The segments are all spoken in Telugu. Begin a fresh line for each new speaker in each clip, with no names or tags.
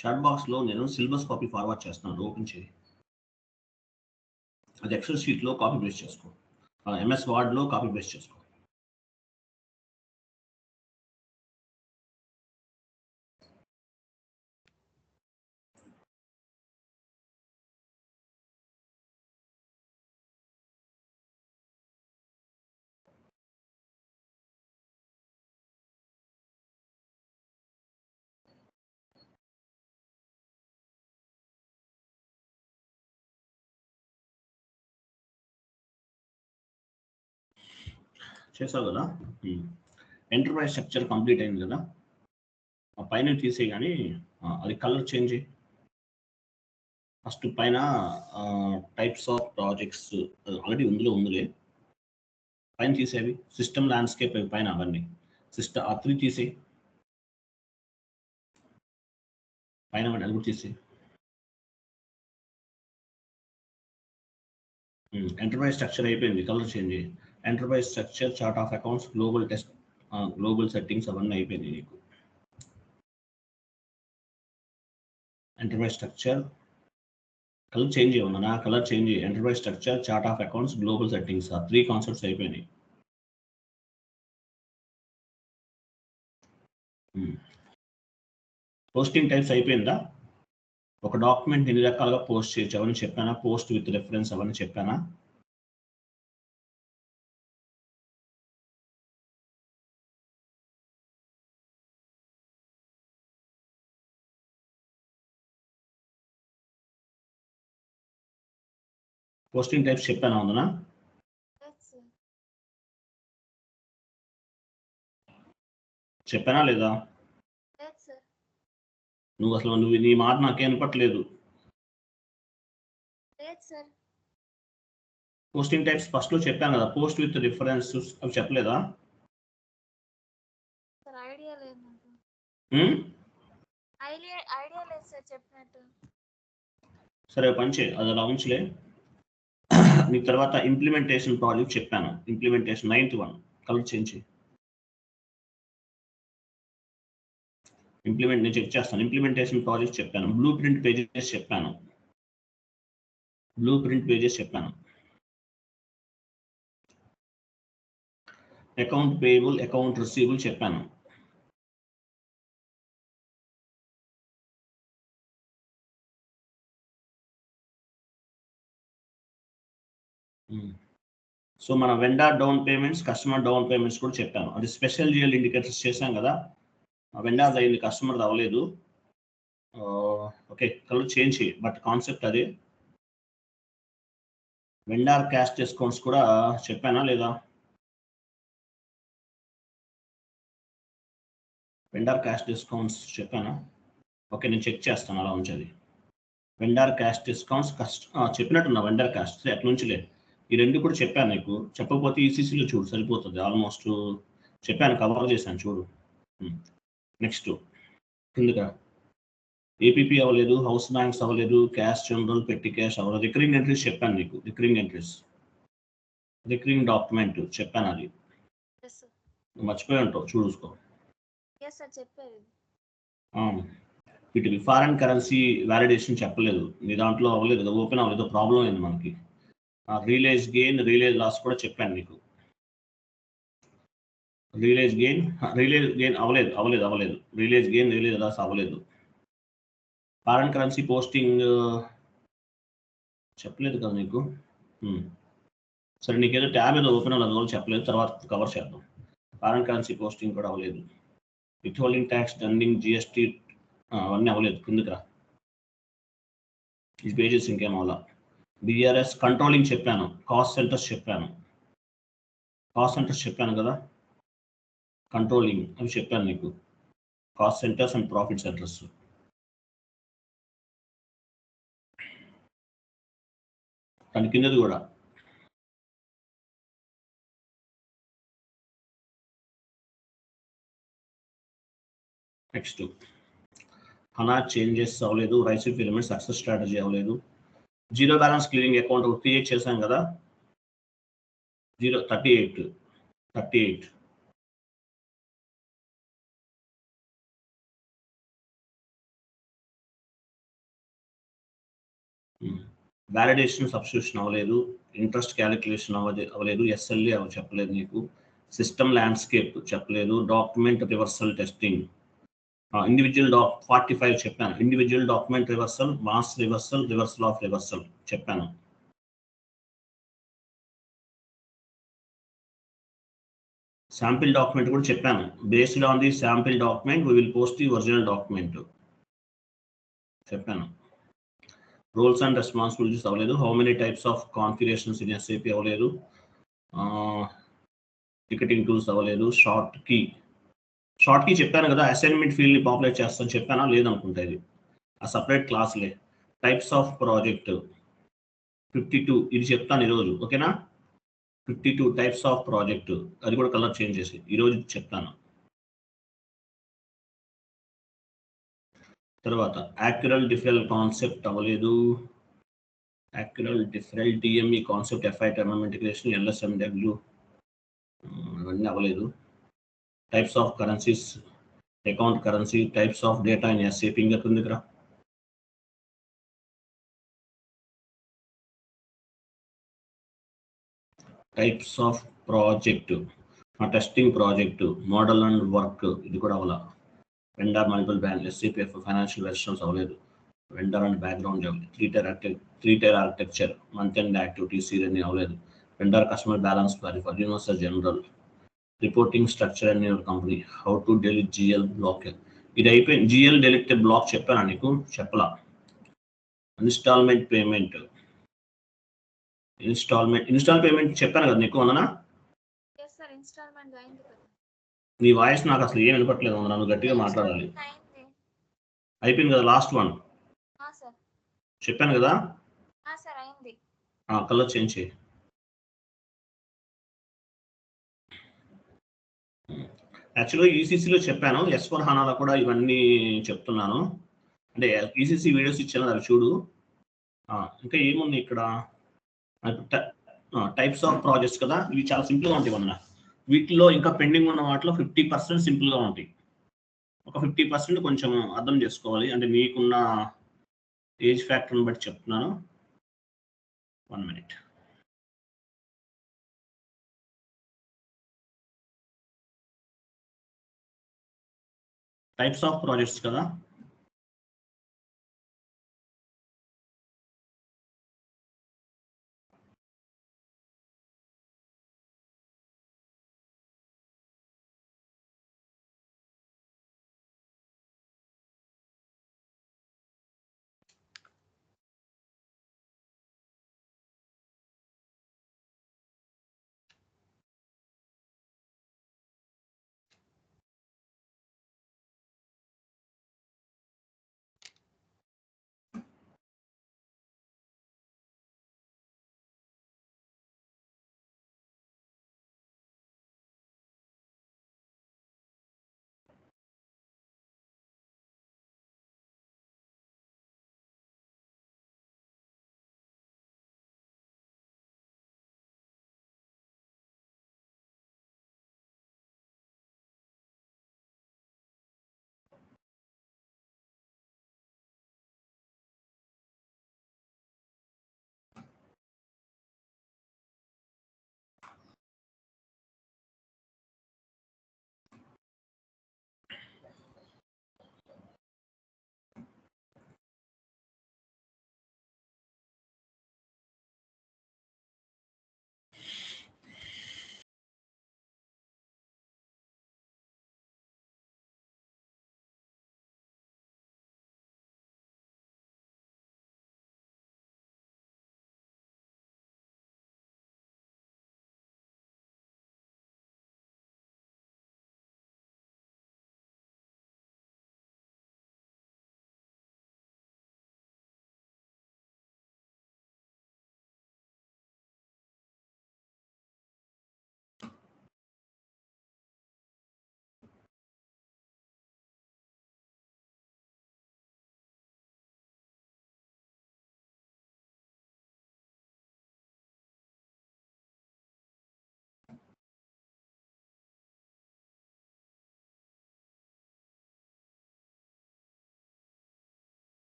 చాట్ బాక్స్లో నేను సిలబస్ కాపీ ఫార్వర్డ్ చేస్తున్నాను, ఓపెన్ చేయి. అది ఎక్సెల్ షీట్లో కాపీ పేస్ట్ చేసుకో, ఎంఎస్ వర్డ్లో కాపీ పేస్ట్ చేసుకో. చేసావు కదా. ఎంటర్ప్రైజ్ స్ట్రక్చర్ కంప్లీట్ అయింది కదా. ఆ పైన తీసే కానీ అది కలర్ చేంజ్ చేయి. ఫస్ట్ పైన టైప్స్ ఆఫ్ ప్రాజెక్ట్స్ ఆల్రెడీ ఉందిలే, పైన తీసేవి సిస్టమ్ ల్యాండ్స్కేప్ పైన అవన్నీ సిస్టమ్ ఆ 3 తీసేయి, పైన అది కూడా తీసేయి. ఎంటర్ప్రైజ్ స్ట్రక్చర్ అయిపోయింది, కలర్ చేంజ్ చేయి. Enterprise structure, chart of accounts, global test, global settings అవన్నీ అయిపోయింది నీకు. ఎంటర్ప్రైజ్ స్ట్రక్చర్ కలర్ చేంజ్ చేయమన్నా, కలర్ చేంజ్ చేయి. Enterprise structure, chart of accounts, global settings, ఆ 3 కాన్సెప్ట్స్ అయిపోయినాయి. పోస్టింగ్ టైప్స్ అయిపోయిందా? ఒక డాక్యుమెంట్ ఎన్ని రకాలుగా పోస్ట్ చేయొచ్చు అవన్నీ చెప్పానా? పోస్ట్ విత్ రెఫరెన్స్ అవన్నీ చెప్పానా? పోస్టింగ్ టైప్స్ చెప్పానా? ఉందనా? చెప్పానా లేదా? నువ్వు అసలు నీ మాట నాకే వినపట్లేదు. పోస్టింగ్ టైప్స్ ఫస్ట్ లో చెప్పాను కదా, పోస్ట్ విత్ రిఫరెన్స్ అవి చెప్పలేదా? సరే పని చేయి, అది అలా ఉంచులే. నీకు తర్వాత ఇంప్లిమెంటేషన్ ప్రాజెక్ట్ చెప్పాను, ఇంప్లిమెంటేషన్ 9th 1 కలర్ చేంజ్ చేయి. ఇంప్లిమెంట్ నేను చెక్ చేస్తాను. ఇంప్లిమెంటేషన్ ప్రాజెక్ట్ చెప్పాను, బ్లూ ప్రింట్ పేజెస్ చెప్పాను, అకౌంట్ పేయబుల్, అకౌంట్ రిసీవబుల్ చెప్పాను. సో మన vendor down payments, customer down payments కూడా చెప్పాను. అది స్పెషల్ రియల్ ఇండికేటర్స్ చేశాం కదా, వెండర్ అయింది, కస్టమర్ అవ్వలేదు. ఓకే, కలర్ చేంజ్ చేయి, బట్ కాన్సెప్ట్ అదే. వెండర్ క్యాష్ డిస్కౌంట్స్ కూడా చెప్పానా లేదా? వెండర్ క్యాష్ డిస్కౌంట్స్ చెప్పానా? ఓకే, నేను చెక్ చేస్తాను, అలా ఉంచది. వెండర్ క్యాష్ డిస్కౌంట్స్ చెప్పినట్టున్నా. వెండర్ క్యాష్ అట్లా నుంచిలే. ఈ 2 కూడా చెప్పాను నీకు, చెప్పకపోతే ఈసీసీలో చూడు సరిపోతుంది. ఆల్మోస్ట్ చెప్పాను, కవర్ చేశాను చూడు. నెక్స్ట్ కిందగా ఏపీపీ అవ్వలేదు, హౌస్ బ్యాంక్స్ అవ్వలేదు, క్యాష్ జనరల్, పెట్టి క్యాష్ అవ్వలేదు. రికరింగ్ ఎంట్రీస్ చెప్పాను నీకు, రికరింగ్ ఎంట్రీస్, రికరింగ్ డాక్యుమెంట్ చెప్పాను. అది మర్చిపోయి ఉంటావు, చూసుకో. వీటికి ఫారెన్ కరెన్సీ వ్యాలిడేషన్ చెప్పలేదు, నీ దాంట్లో అవ్వలేదు, ఓపెన్ అవ్వలేదు, ప్రాబ్లం అయింది మనకి. రియలైజ్ గెయిన్, రియలైజ్ లాస్ కూడా చెప్పాను నీకు. రియలైజ్ గెయిన్ అవ్వలేదు. రియలైజ్ గెయిన్, రియలైజ్ లాస్ అవ్వలేదు. ఫారెన్ కరెన్సీ పోస్టింగ్ చెప్పలేదు కదా నీకు. సరే, నీకేదో ట్యాబ్ ఏదో ఓపెన్ అవ్వలేదు, చెప్పలేదు, తర్వాత కవర్ చేద్దాం. ఫారెన్ కరెన్సీ పోస్టింగ్ కూడా అవ్వలేదు. With holding tax, dunning, GST అవన్నీ అవ్వలేదు. కిందకి రా, ఈ పేజెస్ ఇంకేం అవ్వాలా. బిఆర్ఎస్ కంట్రోలింగ్ చెప్పాను, కాస్ట్ సెంటర్స్ చెప్పాను కదా, కంట్రోలింగ్ అవి చెప్పాను నీకు. Cost centres and profit centres. దాని కిందది కూడా. నెక్స్ట్ హనా చేంజెస్ అవ్వలేదు, రైస్ ఫిలమెంట్ సక్సెస్ స్ట్రాటజీ అవ్వలేదు. Zero balance clearing account create చేశాం కదా, 38. వ్యాలిడేషన్ సబ్స్టిట్యూషన్ అవ్వలేదు, ఇంట్రెస్ట్ క్యాలిక్యులేషన్ అవ్వలేదు, ఎస్ఎల్ఏ అవి చెప్పలేదు నీకు, సిస్టమ్ ల్యాండ్స్కేప్ చెప్పలేదు, డాక్యుమెంట్ రివర్సల్ టెస్టింగ్, ఇండివిజువల్ 45 చెప్పాను, individual document reversal, mass reversal, reversal of reversal చెప్పాను. శాంపిల్ డాక్యుమెంట్ కూడా చెప్పాను. Based on the sample document we will post the original document చెప్పాను. రోల్స్ అండ్ రెస్పాన్సిబిలిటీస్ అవ్వలేదు. How many types of configurations in SAP అవ్వలేదు. టికెటింగ్ టూల్స్ అవ్వలేదు. షార్ట్ కీ చెప్పాను కదా, అసైన్మెంట్ ఫీల్డ్ని పాపులేట్ చేస్తాను చెప్పానా లేదనుకుంటా, ఇది ఆ సపరేట్ క్లాస్లే. టైప్స్ ఆఫ్ ప్రాజెక్ట్ 52 ఇది చెప్తాను ఈరోజు, ఓకేనా. 52 టైప్స్ ఆఫ్ ప్రాజెక్ట్, అది కూడా కలర్ చేంజ్ చేసి ఈరోజు చెప్తాను. తర్వాత యాక్యురల్ డిఫరెల్ కాన్సెప్ట్ అవ్వలేదు. Accrual deferral DME concept, FI term integration, LSMW ఇవన్నీ అవ్వలేదు. Types of currencies, account currency, types of data in SAP ఇంకా కిందకి రా. Types of project, testing project, model and work ఇది కూడా అవ్వాల. Vendor multiple band, SCPF financial versions అవ్వలేదు. Vendor and background job, three tier architecture, month and activities ఇవన్నీ అవ్వలేదు. Vendor customer balance verify, universal general, reporting structure in your company, how to delete GL black, ఇది అయిపోయింది. జిఎల్ డెలిట్ బ్లాక్ చెప్పానా నీకు? చెప్పలా. ఇన్స్టాల్మెంట్ పేమెంట్ చెప్పాను కదా నీకు వందనా? నీ వాయిస్ నాకు అసలు ఏం వినపట్లేదు వందనా, నువ్వు గట్టిగా మాట్లాడాలి. అయిపోయింది కదా లాస్ట్ వన్ చెప్పాను కదా, కలర్ చేంజ్ చేయి. యాక్చువల్గా ఈసీసీలో చెప్పాను, S4 HANAలో కూడా ఇవన్నీ చెప్తున్నాను. అంటే ఈసీసీ వీడియోస్ ఇచ్చాను, అవి చూడు. ఇంకా ఏముంది ఇక్కడ, టైప్స్ ఆఫ్ ప్రాజెక్ట్స్ కదా, ఇవి చాలా సింపుల్గా ఉంటాయి వందన. వీటిలో ఇంకా పెండింగ్ ఉన్న వాటిలో 50% సింపుల్గా ఉంటాయి. ఒక 50% కొంచెం అర్థం చేసుకోవాలి. అంటే నీకున్న ఏజ్ ఫ్యాక్టర్ని బట్టి చెప్తున్నాను. 1 minute. టైప్స్ ఆఫ్ ప్రాజెక్ట్స్ కదా,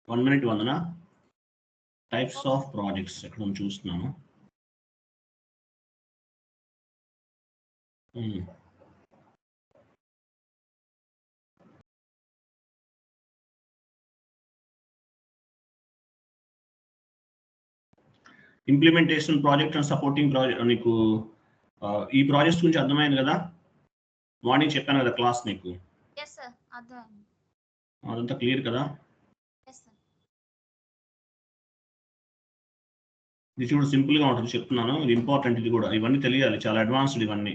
1 minute Vandana. Types of projects ఇక్కడ చూస్తున్నాను. Implementation project and supporting project. నీకు ఈ ప్రాజెక్ట్స్ గురించి అర్థమైంది కదా? మార్నింగ్ చెప్పాను కదా క్లాస్ నీకు. అదంతా క్లియర్ కదా? ఇది చూడు, సింపుల్ గా ఉంటుంది చెప్తున్నాను. ఇది ఇంపార్టెంట్, ఇది కూడా. ఇవన్నీ తెలియాలి, చాలా అడ్వాన్స్డ్ ఇవన్నీ.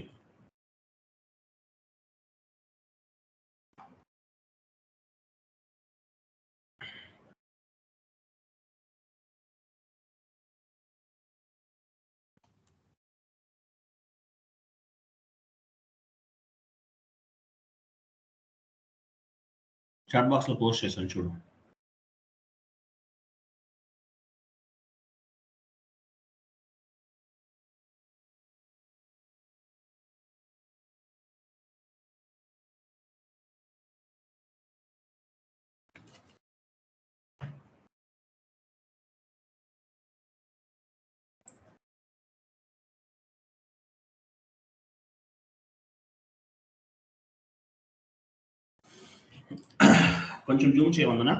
చాట్ బాక్స్ లో పోస్ట్ చేశాను చూడు. కొంచెం జూమ్ చేయమందనా.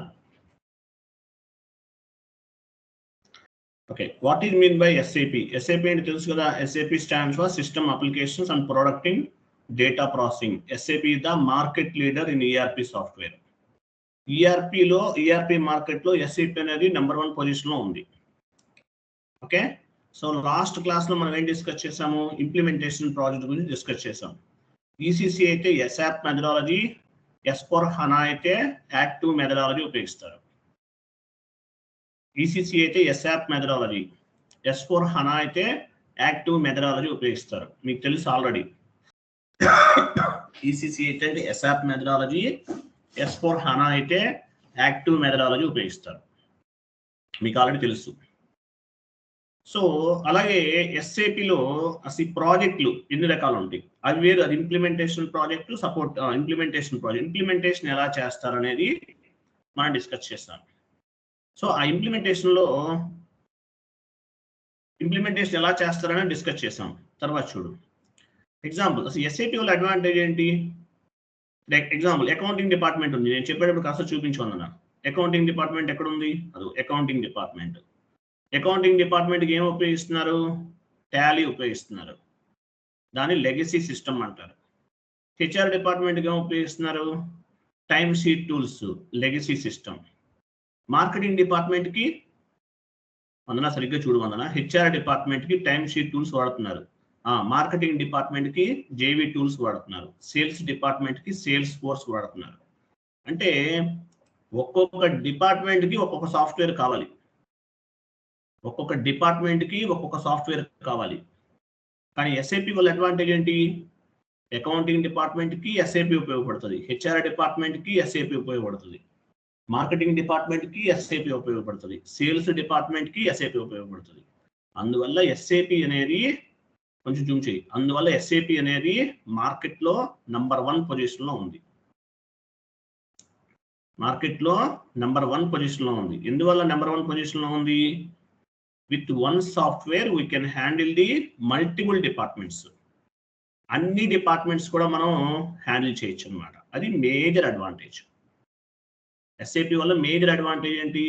Okay, what is mean by SAP? SAP అంటే తెలుసు కదా. SAP stands for system applications and product in data processing. SAP the market leader in ERP software. ERP market లో ఎస్ఏపి అనేది నెంబర్ 1 పొజిషన్ లో ఉంది. ఓకే, సో లాస్ట్ క్లాస్ లో మనం ఏం డిస్కస్ చేసాము? ఇంప్లిమెంటేషన్ ప్రాజెక్ట్ గురించి డిస్కస్ చేసాం. ఈసీసీ అయితే ఎస్ఆప్ మెథడాలజీ, S/4HANA అయితే యాక్టివ్ మెథడాలజీ ఉపయోగిస్తారు. ఈసీసీ అయితే ఎస్ఆప్ మెథడాలజీ, S/4HANA అయితే యాక్టివ్ మెథడాలజీ ఉపయోగిస్తారు. మీకు తెలుసు ఆల్రెడీ. ఈసీసీ అయితే ఎస్ఆప్ మెథడాలజీ, S/4HANA అయితే యాక్టివ్ మెథడాలజీ ఉపయోగిస్తారు. మీకు ఆల్రెడీ తెలుసు. సో అలాగే ఎస్ఏపిలో అసలు ప్రాజెక్టులు ఎన్ని రకాలు ఉంటాయి, అవి వేరు. అది implementation project, support implementation project. Implementation ఎలా చేస్తారు అనేది మనం డిస్కస్ చేస్తాం. సో ఆ ఇంప్లిమెంటేషన్ ఎలా చేస్తారని డిస్కస్ చేసాం. తర్వాత చూడు ఎగ్జాంపుల్. అసలు ఎస్ఏపి వల్ల అడ్వాంటేజ్ ఏంటి? ఎగ్జాంపుల్, అకౌంటింగ్ డిపార్ట్మెంట్ ఉంది. నేను చెప్పేటప్పుడు కాస్త చూపించుకుంటున్నా. అకౌంటింగ్ డిపార్ట్మెంట్ ఎక్కడ ఉంది? అది అకౌంటింగ్ డిపార్ట్మెంట్. అకౌంటింగ్ డిపార్ట్మెంట్కి ఏం ఉపయోగిస్తున్నారు? టాలీ ఉపయోగిస్తున్నారు. దాన్ని లెగసీ సిస్టమ్ అంటారు. హెచ్ఆర్ డిపార్ట్మెంట్కి ఏం ఉపయోగిస్తున్నారు? Time sheet tools, legacy system. Marketing డిపార్ట్మెంట్కి వందన, సరిగ్గా చూడు వందన, హెచ్ఆర్ డిపార్ట్మెంట్కి టైమ్ షీట్ టూల్స్ వాడుతున్నారు. మార్కెటింగ్ డిపార్ట్మెంట్కి జేవీ టూల్స్ వాడుతున్నారు. సేల్స్ డిపార్ట్మెంట్కి సేల్స్ ఫోర్స్ వాడుతున్నారు. అంటే ఒక్కొక్క డిపార్ట్మెంట్కి ఒక్కొక్క సాఫ్ట్వేర్ కావాలి. ఒక్కొక్క డిపార్ట్మెంట్కి ఒక్కొక్క సాఫ్ట్వేర్ కావాలి. కానీ ఎస్ఏపి వల్ల అడ్వాంటేజ్ ఏంటి? అకౌంటింగ్ డిపార్ట్మెంట్కి ఎస్ఏపి ఉపయోగపడుతుంది, హెచ్ఆర్ డిపార్ట్మెంట్కి ఎస్ఏపి ఉపయోగపడుతుంది, మార్కెటింగ్ డిపార్ట్మెంట్కి ఎస్ఏపి ఉపయోగపడుతుంది, సేల్స్ డిపార్ట్మెంట్కి ఎస్ఏపి ఉపయోగపడుతుంది. అందువల్ల ఎస్ఏపి అనేది, కొంచెం జూమ్ చేయి, అందువల్ల ఎస్ఏపి అనేది మార్కెట్లో నంబర్ 1 పొజిషన్లో ఉంది. మార్కెట్లో నంబర్ 1 పొజిషన్లో ఉంది. ఎందువల్ల నెంబర్ 1 పొజిషన్లో ఉంది? With one software we can handle the multiple departments. అన్ని డిపార్ట్మెంట్స్ కూడా మనం హ్యాండిల్ చేయొచ్చు అనమాట. అది మేజర్ అడ్వాంటేజ్. ఎస్ఏపి వల్ల మేజర్ అడ్వాంటేజ్ ఏంటి?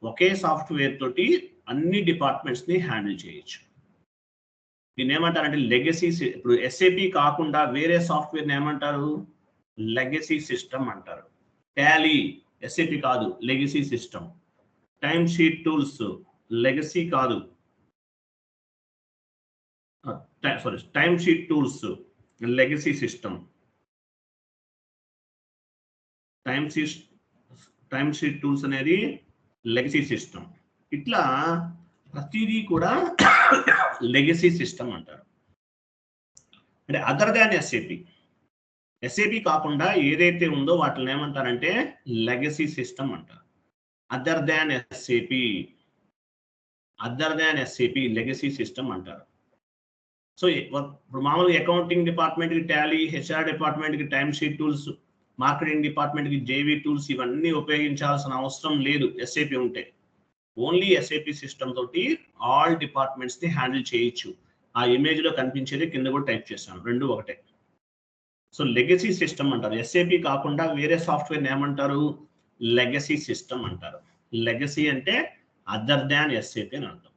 ఒకే సాఫ్ట్వేర్ తోటి అన్ని డిపార్ట్మెంట్స్ని హ్యాండిల్ చేయొచ్చు. దీన్ని ఏమంటారంటే లెగసీ. ఇప్పుడు ఎస్ఏపి కాకుండా వేరే సాఫ్ట్వేర్ని ఏమంటారు? లెగసీ సిస్టమ్ అంటారు. టాలీ ఎస్ఏపి కాదు, legacy system. Time sheet tools legacy కాదు, sorry, time sheet tools legacy system. Time sheet tools అనేది లెగసీ సిస్టమ్. ఇట్లా ప్రతిదీ కూడా లెగసీ సిస్టమ్ అంటారు. అంటే అదర్ దాన్ ఎస్ఏపి. ఎస్ఏపి కాకుండా ఏదైతే ఉందో వాటిని ఏమంటారంటే లెగసీ సిస్టమ్ అంటారు. Other than SAP legacy system అంటారు. సో ఇప్పుడు మామూలుగా అకౌంటింగ్ డిపార్ట్మెంట్కి టాలీ, హెచ్ఆర్ డిపార్ట్మెంట్కి టైమ్ షీట్ టూల్స్, మార్కెటింగ్ డిపార్ట్మెంట్కి జేవీ టూల్స్ ఇవన్నీ ఉపయోగించాల్సిన అవసరం లేదు ఎస్ఏపి ఉంటే. ఓన్లీ ఎస్ఏపి సిస్టమ్ తోటి ఆల్ డిపార్ట్మెంట్స్ని హ్యాండిల్ చేయొచ్చు. ఆ ఇమేజ్లో కనిపించేది కింద కూడా టైప్ చేశాను, రెండు ఒకటే. సో లెగసీ సిస్టమ్ అంటారు. ఎస్ఏపి కాకుండా వేరే సాఫ్ట్వేర్ ఏమంటారు? లెగసీ సిస్టమ్ అంటారు. లెగసీ అంటే అదర్ దాన్ ఎస్ఏపి అని అర్థం.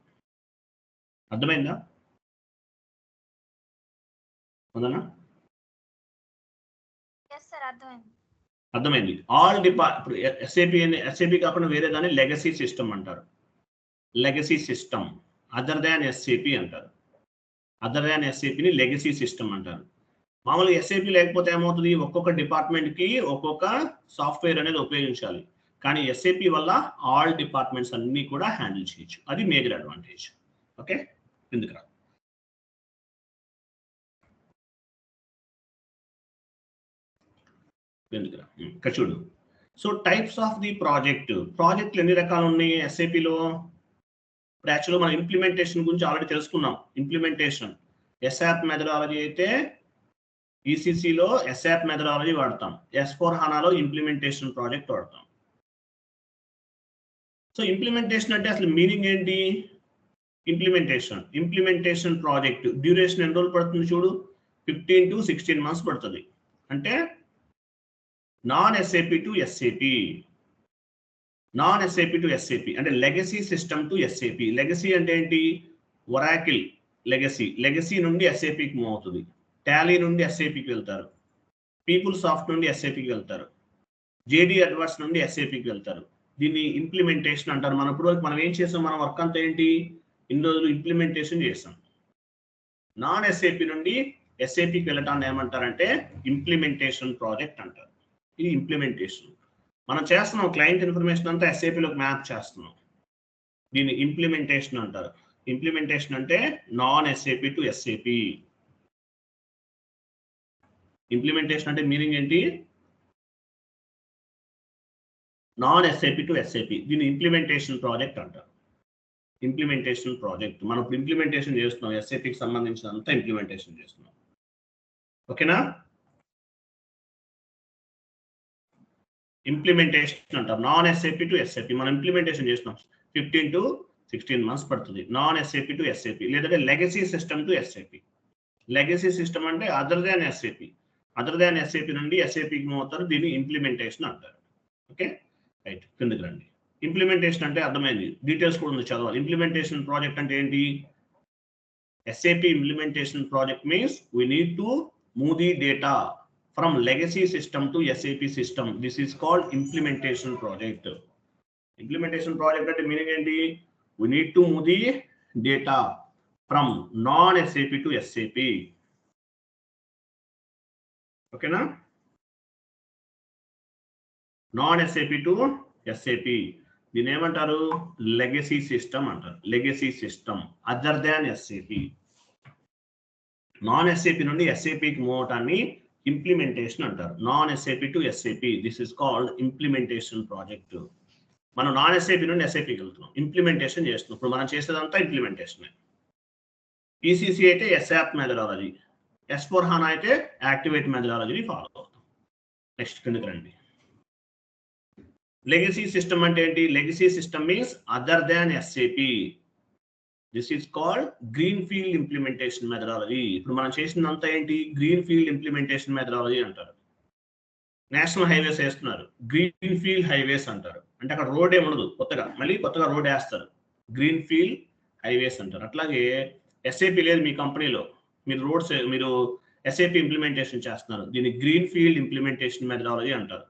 అర్థమైందా? అవునా? అర్థమైంది. ఆల్ ఇప్పుడు ఎస్ఏపి కాకుండా వేరే దాన్ని లెగసీ సిస్టమ్ అంటారు. Legacy system other than SAP అంటారు. అదర్ దాన్ ఎస్ఏపిని లెగసీ సిస్టమ్ అంటారు. మామూలుగా ఎస్ఏపి లేకపోతే ఏమవుతుంది? ఒక్కొక్క డిపార్ట్మెంట్కి ఒక్కొక్క సాఫ్ట్వేర్ అనేది ఉపయోగించాలి. కానీ ఎస్ఏపి వల్ల ఆల్ డిపార్ట్మెంట్స్ అన్ని కూడా హ్యాండిల్ చేయొచ్చు. అది మేజర్ అడ్వాంటేజ్. ఓకే, ఎందుకు రా ఇక్కడ చూడు. సో టైప్స్ ఆఫ్ ది ప్రాజెక్ట్లు ఎన్ని రకాలు ఉన్నాయి ఎస్ఏపిలో? ఇప్పుడు యాక్చువల్గా మనం ఇంప్లిమెంటేషన్ గురించి ఆల్రెడీ తెలుసుకున్నాం. ఇంప్లిమెంటేషన్ ఎస్ఆప్ మెథడాలజీ అయితే ఈసీసీలో ఎస్ఆప్ మెథడాలజీ వాడతాం. S/4HANAలో ఇంప్లిమెంటేషన్ ప్రాజెక్ట్ వాడతాం. సో ఇంప్లిమెంటేషన్ అంటే అసలు మీనింగ్ ఏంటి? ఇంప్లిమెంటేషన్ ప్రాజెక్ట్ డ్యూరేషన్ ఎన్ని రోజులు పడుతుంది చూడు? 15 to 16 months పడుతుంది. అంటే నాన్ ఎస్ఏపి టు ఎస్ఏపి అంటే legacy system to SAP. Legacy అంటే ఏంటి? ఒరాకిల్ లెగసీ నుండి ఎస్ఏపికి మూవ్ అవుతుంది. టాలీ నుండి ఎస్ఏపికి వెళ్తారు. పీపుల్ సాఫ్ట్ నుండి ఎస్ఏపికి వెళ్తారు. జేడీ అడ్వర్స్ నుండి ఎస్ఏపికి వెళ్తారు. దీన్ని ఇంప్లిమెంటేషన్ అంటారు. మనం ఏం చేసాం? మన వర్క్ అంతా ఏంటి? ఇన్ని రోజులు ఇంప్లిమెంటేషన్ చేసాం. నాన్ ఎస్ఏపి నుండి ఎస్ఏపికి వెళ్ళటాన్ని ఏమంటారంటే ఇంప్లిమెంటేషన్ ప్రాజెక్ట్ అంటారు. ఇది ఇంప్లిమెంటేషన్. మనం చేస్తున్నాం క్లయింట్ ఇన్ఫర్మేషన్ అంతా ఎస్ఏపిలోకి మ్యాప్ చేస్తున్నాం. దీన్ని ఇంప్లిమెంటేషన్ అంటారు. ఇంప్లిమెంటేషన్ అంటే non SAP to SAP. Implementation అంటే మీనింగ్ ఏంటి? Non SAP to SAP. దీన్ని ఇంప్లిమెంటేషన్ ప్రాజెక్ట్ అంటారు. ఇంప్లిమెంటేషన్ ప్రాజెక్ట్ మనం ఇప్పుడు ఇంప్లిమెంటేషన్ చేస్తున్నాం. ఎస్ఏపికి సంబంధించినంత ఇంప్లిమెంటేషన్ చేస్తున్నాం. ఓకేనా? ఇంప్లిమెంటేషన్ అంటారు. నాన్ ఎస్ఏపి టు ఎస్ఏపి మనం ఇంప్లిమెంటేషన్ చేస్తున్నాం. 15 to 16 months పడుతుంది. Non SAP to SAP. లేదంటే legacy system to SAP. Legacy system అంటే అదర్ దాన్ ఎస్ఏపి నుండి ఎస్ఏపికి మూవ్ అవుతారు. దీన్ని ఇంప్లిమెంటేషన్ అంటారు. Okay, right. కిందకి రండి. ఇంప్లిమెంటేషన్ అంటే అర్థమైంది. డీటెయిల్స్ కూడా ఉంది, చదవాలి. ఇంప్లిమెంటేషన్ ప్రాజెక్ట్ అంటే ఏంటి? SAP implementation project means we need to move the data from legacy system to SAP system. This is called implementation project. Implementation project అంటే మీనింగ్ ఏంటి? We need to move the data from non-SAP to SAP. ఓకేనా? non-SAP to SAP. దీని ఏమంటారు? లెగసీ సిస్టమ్ అంటారు. Legacy system other than SAP. Non SAP నుండి ఎస్ఏపికి మూవ్ అవటాన్ని ఇంప్లిమెంటేషన్ అంటారు. Non SAP to SAP. This is called implementation project. మనం నాన్ ఎస్ఏపి నుండి ఎస్ఏపికి వెళ్తున్నాం, ఇంప్లిమెంటేషన్ చేస్తున్నాం. ఇప్పుడు మనం చేసేదంతా ఇంప్లిమెంటేషన్. ఈసీసీ అయితే ఎస్ఆప్ మెథడాలజీ, S/4HANA అయితే యాక్టివేట్ మెథడాలజీని ఫాలో అవుతాం. నెక్స్ట్ కిందకి రండి. లెగసీ సిస్టమ్ అంటే ఏంటి? Legacy system means other than SAP. This is called green field implementation methodology. ఇప్పుడు మనం చేసినంత ఏంటి? గ్రీన్ ఫీల్డ్ ఇంప్లిమెంటేషన్ మెథడాలజీ అంటారు. నేషనల్ హైవేస్ వేస్తున్నారు, గ్రీన్ ఫీల్డ్ హైవేస్ అంటారు. అంటే అక్కడ రోడ్ ఏమి ఉండదు, మళ్ళీ కొత్తగా రోడ్ వేస్తారు, గ్రీన్ ఫీల్డ్ హైవేస్ అంటారు. అట్లాగే ఎస్ఏపి లేదు మీ కంపెనీలో, మీరు ఎస్ఏపి ఇంప్లిమెంటేషన్ చేస్తున్నారు, దీన్ని గ్రీన్ ఫీల్డ్ ఇంప్లిమెంటేషన్ మెథడాలజీ అంటారు.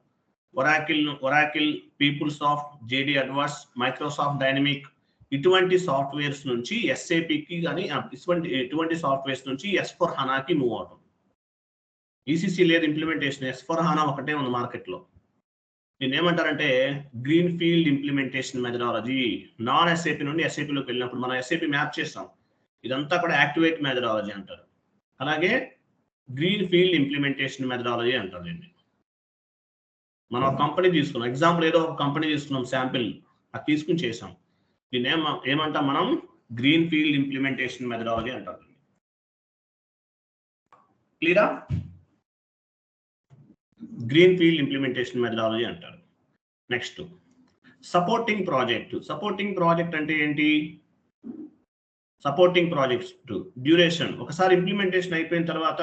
Oracle, people soft, JD adverse, Microsoft dynamic ఇటువంటి సాఫ్ట్వేర్స్ నుంచి ఎస్ఏపికి కానీ ఇటువంటి సాఫ్ట్వేర్స్ నుంచి S/4HANAకి మూవ్ అవుతుంది. ఈసీసీ లేదు ఇంప్లిమెంటేషన్, S/4HANA ఒకటే ఉంది మార్కెట్లో. దీన్ని ఏమంటారంటే green field implementation methodology. Non SAP నుండి ఎస్ఏపిలోకి వెళ్ళినప్పుడు మనం ఎస్ఏపి మ్యాప్ చేస్తాం, ఇదంతా కూడా యాక్టివేట్ మెథడాలజీ అంటారు. అలాగే గ్రీన్ ఫీల్డ్ ఇంప్లిమెంటేషన్ మెథడాలజీ అంటారు. దీన్ని మనం కంపెనీ తీసుకున్నాం, ఎగ్జాంపుల్ ఏదో ఒక కంపెనీ తీసుకున్నాం, శాంపిల్ అది తీసుకుని చేసాం. దీన్ని ఏమంటాం మనం? గ్రీన్ ఫీల్డ్ ఇంప్లిమెంటేషన్ మెథడాలజీ అంటారు. క్లియరా? గ్రీన్ ఫీల్డ్ ఇంప్లిమెంటేషన్ మెథడాలజీ అంటారు. నెక్స్ట్ సపోర్టింగ్ ప్రాజెక్ట్ అంటే ఏంటి? సపోర్టింగ్ ప్రాజెక్ట్స్ డ్యూరేషన్, ఒకసారి ఇంప్లిమెంటేషన్ అయిపోయిన తర్వాత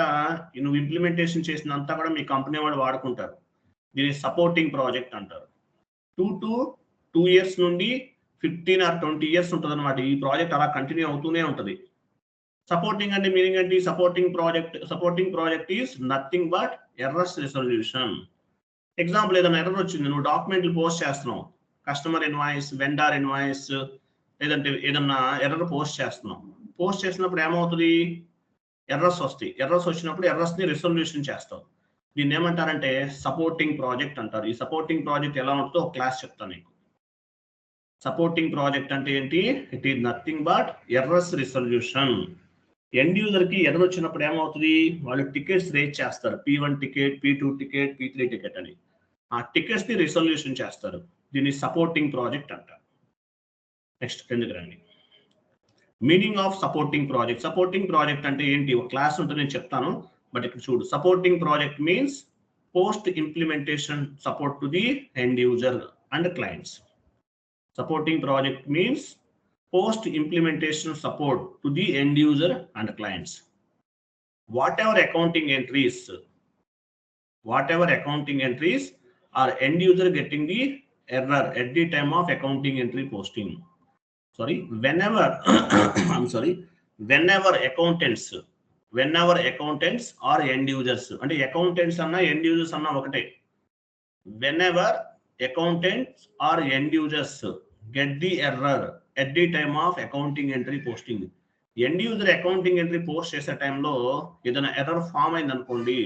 నువ్వు ఇంప్లిమెంటేషన్ చేసినంతా కూడా మీ కంపెనీ వాళ్ళు వాడుకుంటారు. దీన్ని సపోర్టింగ్ ప్రాజెక్ట్ అంటారు. 2 years నుండి 15 or 20 years ఉంటుంది అనమాట. ఈ ప్రాజెక్ట్ అలా కంటిన్యూ అవుతూనే ఉంటుంది. సపోర్టింగ్ అంటే మీనింగ్ ఏంటి? Supporting project is nothing but errors resolution. Example, ఏదైనా ఎర్రర్ వచ్చింది, నువ్వు డాక్యుమెంట్లు పోస్ట్ చేస్తున్నావు, కస్టమర్ ఇన్వాయిస్, వెండర్ ఇన్వాయిస్, లేదంటే ఏదన్నా ఎర్రర్ పోస్ట్ చేస్తున్నావు. పోస్ట్ చేసినప్పుడు ఏమవుతుంది? ఎర్రర్స్ వస్తాయి. ఎర్రర్స్ వచ్చినప్పుడు ఎర్రర్స్ని రిజల్యూషన్ చేస్తావు. దీన్ని ఏమంటారంటే సపోర్టింగ్ ప్రాజెక్ట్ అంటారు. ఈ సపోర్టింగ్ ప్రాజెక్ట్ ఎలా ఉంటుందో ఒక క్లాస్ చెప్తాను నీకు. సపోర్టింగ్ ప్రాజెక్ట్ అంటే ఏంటి? It is nothing but errors resolution. End user కి ఎర్రర్ వచ్చినప్పుడు ఏమవుతుంది? వాళ్ళు టికెట్స్ రేజ్ చేస్తారు, P1 ticket, P2 ticket, P3 ticket అని. ఆ టికెట్స్ ని రిజల్యూషన్ చేస్తారు. దీన్ని సపోర్టింగ్ ప్రాజెక్ట్ అంటారు. నెక్స్ట్ కిందకి రండి. మీనింగ్ ఆఫ్ సపోర్టింగ్ ప్రాజెక్ట్ అంటే ఏంటి? ఒక క్లాస్ ఉంటుంది, నేను చెప్తాను. బట్ ఇక్కడ చూడు, supporting project means post implementation support to the end user and clients. Supporting project means post implementation support to the end user and clients. Whatever accounting entries are end user getting the error at the time of accounting entry posting. Whenever accountants are end users, and accountants anna end users anna okate. Whenever accountants or end users get the error at the time of accounting entry posting, end user accounting entry post chese time lo edana error form ayin anukondi,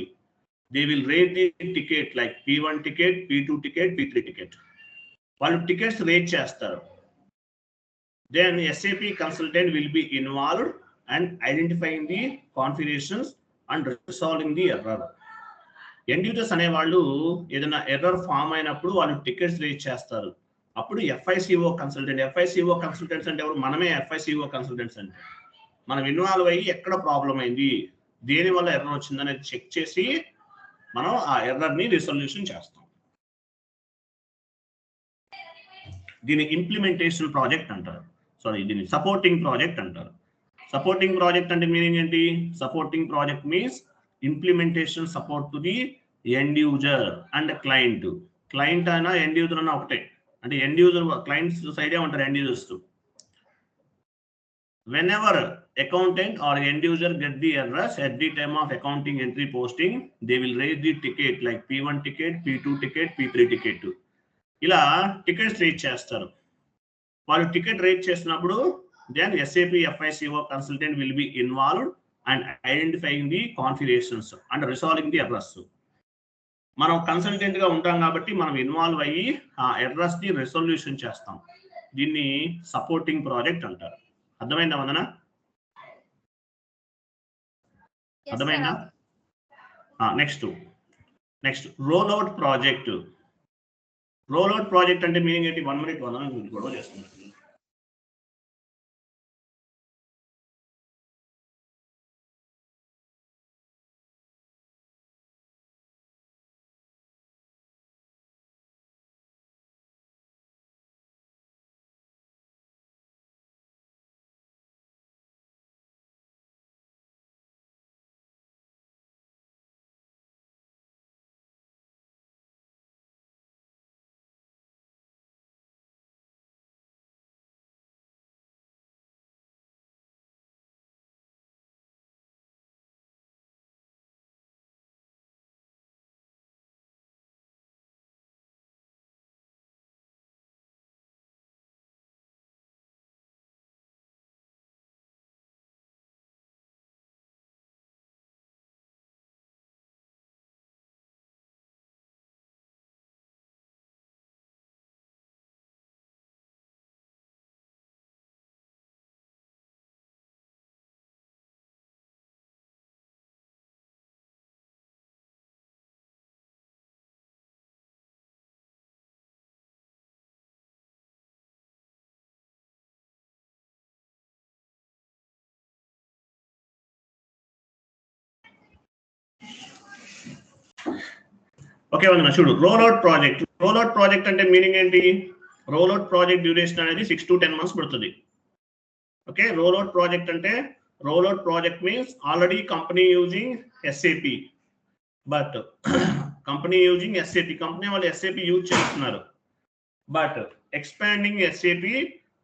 they will rate the ticket like P1 ticket, P2 ticket, P3 ticket. Vallu tickets rate chestaru. Then SAP consultant will be involved and identifying the configurations and resolving the error. End users అనే వాళ్ళు ఏదైనా ఎర్రర్ ఫామ్ అయినప్పుడు వాళ్ళు టికెట్స్ రేజ్ చేస్తారు. అప్పుడు FICO కన్సల్టెంట్స్ అంటే ఎవరు? మనమే FICO కన్సల్టెంట్స్ అంటే. మనం ఇన్వాల్వ్ అయ్యి ఎక్కడ ప్రాబ్లం అయింది, దేని వల్ల ఎర్రర్ వచ్చిందనేది చెక్ చేసి మనం ఆ ఎర్రర్ని రిజల్యూషన్ చేస్తాం. దీన్ని ఇంప్లిమెంటేషన్ ప్రాజెక్ట్ అంటారు. దీన్ని సపోర్టింగ్ ప్రాజెక్ట్ అంటారు. సపోర్టింగ్ ప్రాజెక్ట్ అంటే మీనింగ్ ఏంటి? Supporting project means implementation support to the end user and client. Client అయినా ఎండ్ యూజర్ అయినా ఒకటే, అంటే ఎండ్ యూజర్ క్లయింట్స్ సైడే ఉంటారు end users. Whenever accountant or end user get the errors at the time of accounting entry posting, they will raise the ticket like P1 ticket, P2 ticket, P3 ticket. ఇలా టికెట్స్ రేజ్ చేస్తారు. వాళ్ళు టికెట్ రేజ్ చేసినప్పుడు then SAP FICO consultant will be involved and identifying the configurations and resolving the errors. మనం కన్సల్టెంట్ గా ఉంటాం కాబట్టి మనం ఇన్వాల్వ్ అయ్యి ఆ ఎర్రర్స్ ని రెసొల్యూషన్ చేస్తాం. దీన్ని సపోర్టింగ్ ప్రాజెక్ట్ అంటారు. అర్థమైందా వందన? అర్థమైందా? నెక్స్ట్ రోల్ అవుట్ ప్రాజెక్ట్ అంటే మీనింగ్ ఏంటి? 1 minute వందన గొడవ చేస్తున్నారు. ఓకే వందన చూడు రోల్అవుట్ ప్రాజెక్ట్ అంటే మీనింగ్ ఏంటి? రోల్అవుట్ ప్రాజెక్ట్ డ్యూరేషన్ అనేది 6 to 10 months పడుతుంది. ఓకే రోల్అవుట్ ప్రాజెక్ట్ అంటే rollout project means already company using SAP but company using SAP company వాళ్ళు SAP యూజ్ చేస్తున్నారు but expanding SAP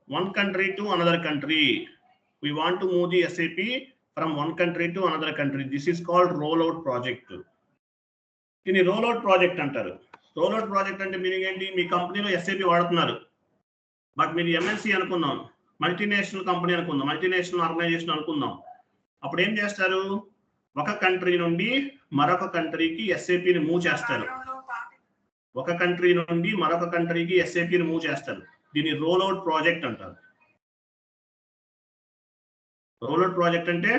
one country to another country we want to move the SAP from one country to another country this is called rollout project దీన్ని rollout project అంటారు. rollout project అంటే మీనింగ్ ఏంటి? మీ కంపెనీలో SAP వాడుతున్నారు బట్ మీరు MNC అనుకున్నాం మల్టీనేషనల్ కంపెనీ అనుకుందాం మల్టీనేషనల్ ఆర్గనైజేషన్ అనుకుందాం అప్పుడు ఏం చేస్తారు ఒక కంట్రీ నుండి మరొక కంట్రీకి SAPని మూవ్ చేస్తారు ఒక కంట్రీ నుండి మరొక కంట్రీకి SAPని మూవ్ చేస్తారు దీన్ని రోల్అవుట్ ప్రాజెక్ట్ అంటారు. రోల్అవుట్ ప్రాజెక్ట్ అంటే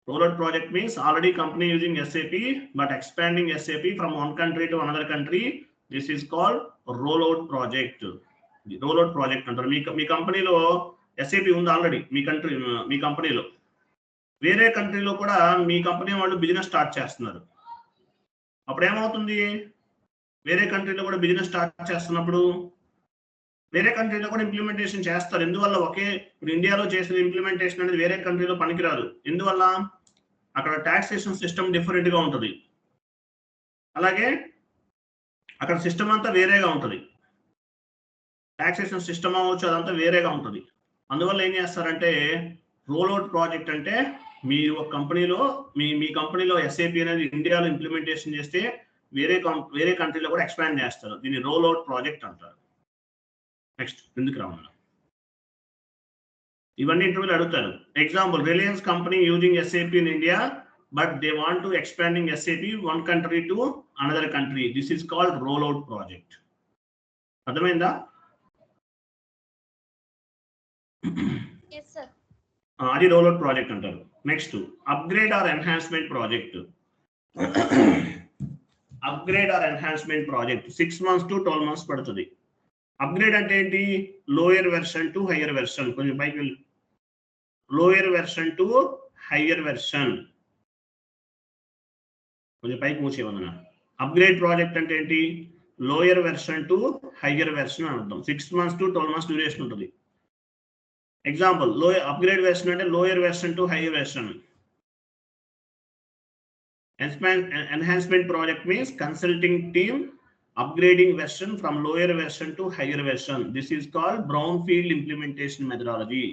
rollout project means already company using SAP but expanding SAP from one country to another country this is called rollout project. Rollout project అంటారు. మీ కంపెనీలో SAP ఉంది ఆల్రెడీ మీ కంపెనీలో వేరే కంట్రీలో కూడా మీ కంపెనీ వాళ్ళు బిజినెస్ స్టార్ట్ చేస్తున్నారు అప్పుడు ఏమవుతుంది వేరే కంట్రీలో కూడా బిజినెస్ స్టార్ట్ చేస్తున్నప్పుడు వేరే కంట్రీలో కూడా ఇంప్లిమెంటేషన్ చేస్తారు ఎందువల్ల ఒకే ఇప్పుడు ఇండియాలో చేసిన ఇంప్లిమెంటేషన్ అనేది వేరే కంట్రీలో పనికిరాదు ఎందువల్ల అక్కడ టాక్సేషన్ సిస్టమ్ డిఫరెంట్గా ఉంటుంది అలాగే అక్కడ సిస్టమ్ అంతా వేరేగా ఉంటుంది టాక్సేషన్ సిస్టమ్ అవ్వచ్చు అదంతా వేరేగా ఉంటుంది అందువల్ల ఏం చేస్తారంటే రోల్అవుట్ ప్రాజెక్ట్ అంటే మీరు ఒక కంపెనీలో మీ కంపెనీలో SAP అనేది ఇండియాలో ఇంప్లిమెంటేషన్ చేస్తే వేరే కంట్రీలో కూడా ఎక్స్పాండ్ చేస్తారు దీన్ని రోల్అవుట్ ప్రాజెక్ట్ అంటారు. నెక్స్ట్ ఎందుకు రావాలి ఇవన్నీ ఇంటర్వ్యూలు అడుగుతారు. Example Reliance company using SAP in India but they want to expanding SAP one country to another country this is called rollout project. అర్థమైందా? అది రోల్అవుట్ ప్రాజెక్ట్ అంటారు. Next upgrade or enhancement project. Upgrade or enhancement project 6 months to 12 months పడుతుంది. అప్గ్రేడ్ అంటే ఏంటి? Lower version to higher version. కొంచెం పైకి వెళ్ళి lower version to higher version కొంచెం పైకి మూసేవన్న. అప్గ్రేడ్ ప్రాజెక్ట్ అంటే ఏంటి? Lower version to higher version అని అర్థం. 6 months to 12 months డ్యూరేషన్ ఉంటుంది. ఎగ్జాంపుల్ లోయర్ అప్గ్రేడ్ వెర్షన్ అంటే lower version to higher version. Enhancement project means consulting team upgrading version from lower version to higher version this is called brown field implementation methodology.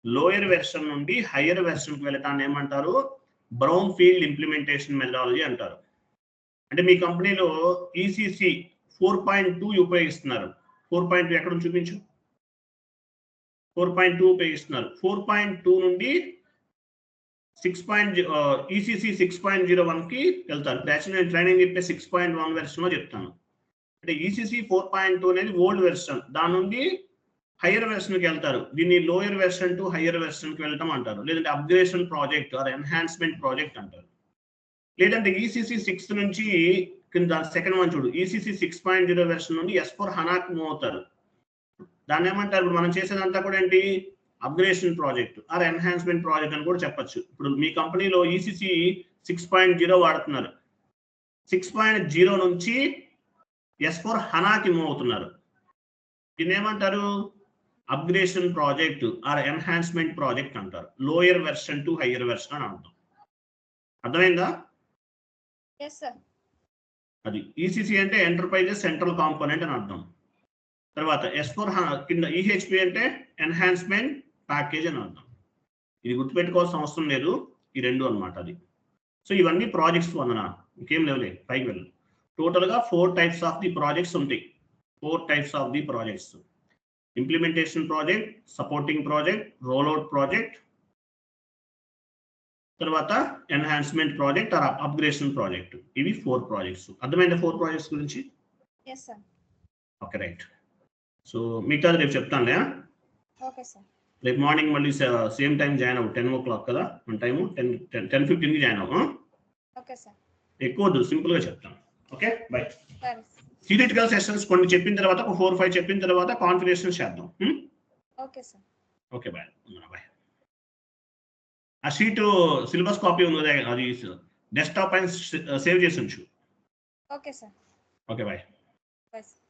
Lower version నుండి హైయర్ వెర్షన్కి వెళ్ళటాన్ని ఏమంటారు? బ్రౌన్ ఫీల్డ్ ఇంప్లిమెంటేషన్ మెథడాలజీ అంటారు. అంటే మీ కంపెనీలో ECC 4.2 ఉపయోగిస్తున్నారు. 4.2 ఎక్కడ చూపించు. 4.2 ఉపయోగిస్తున్నారు. 4.2 నుండి ECC 6.01కి వెళ్తారు. యాక్చువల్లీ నేను ట్రైనింగ్ చెప్పే 6.1 వెర్షన్లో చెప్తాను. అంటే ECC 4.2 అనేది ఓల్డ్ వెర్షన్ దాని నుండి హైయర్ వెర్షన్కి వెళ్తారు. దీన్ని లోయర్ వెర్షన్ టు హైయర్ వెర్షన్కి వెళ్ళటం అంటారు. లేదంటే upgradation project or enhancement project అంటారు. లేదంటే ECC 6 నుంచి కింద సెకండ్ వన్ చూడు ECC 6.0 వెర్షన్ నుండి S/4HANAకి మూవ్ అవుతారు. దాన్ని ఏమంటారు? ఇప్పుడు మనం చేసేదంతా కూడా ఏంటి? Upgradation project or enhancement project అని కూడా చెప్పచ్చు. ఇప్పుడు మీ కంపెనీలో ECC 6.0 వాడుతున్నారు. 6.0 నుంచి S/4HANAకి మూవ్ అవుతున్నారు. దీన్ని ఏమంటారు? Upgradation project or enhancement project అంటారు. Lower version to higher version అని అంటాం. అర్థమైందా? అది ECC అంటే ఎంటర్ప్రైజెస్ సెంట్రల్ కాంపోనెంట్ అని అర్థం. తర్వాత S/4HANA కింద EHP అంటే ఎన్హాన్స్మెంట్ ప్యాకేజ్ అని అర్థం. ఇది గుర్తుపెట్టుకోవాల్సిన అవసరం లేదు. ఈ రెండు అనమాట అది. సో ఇవన్నీ ప్రాజెక్ట్స్ వందన ఇంకేం లేవులే పైకి వెళ్ళు. టోటల్గా 4 types ఆఫ్ ది ప్రాజెక్ట్స్ ఉంటాయి. 4 types of the projects. Implementation project, supporting project, rollout project, తర్వాత enhancement project or upgradation project. ఇవి 4 ప్రాజెక్ట్స్. అర్థమైందా 4 ప్రాజెక్ట్స్ గురించి? Okay right. సో మిగతాది రేపు చెప్తానులే. రేపు మార్నింగ్ మళ్ళీ సేమ్ టైం జాయిన్ అవ్వు. 10 o'clock కదా మన టైము. 10:15కి జాయిన్ అవ్వు. ఎక్కువ వద్దు, సింపుల్గా చెప్తాను. Okay by. థియరిటికల్ సెషన్స్ కొన్ని చెప్పిన తర్వాత ఒక 4-5 చెప్పిన తర్వాత కాన్ఫిగరేషన్ చేద్దాం. Okay boy. బాయ్. ఆ షీట్ సిలబస్ కాపీ ఉంది అది డెస్క్టాప్ పైన సేవ్ చేసి ఉంచు.
Okay sir.
Okay boy.
Bye sir.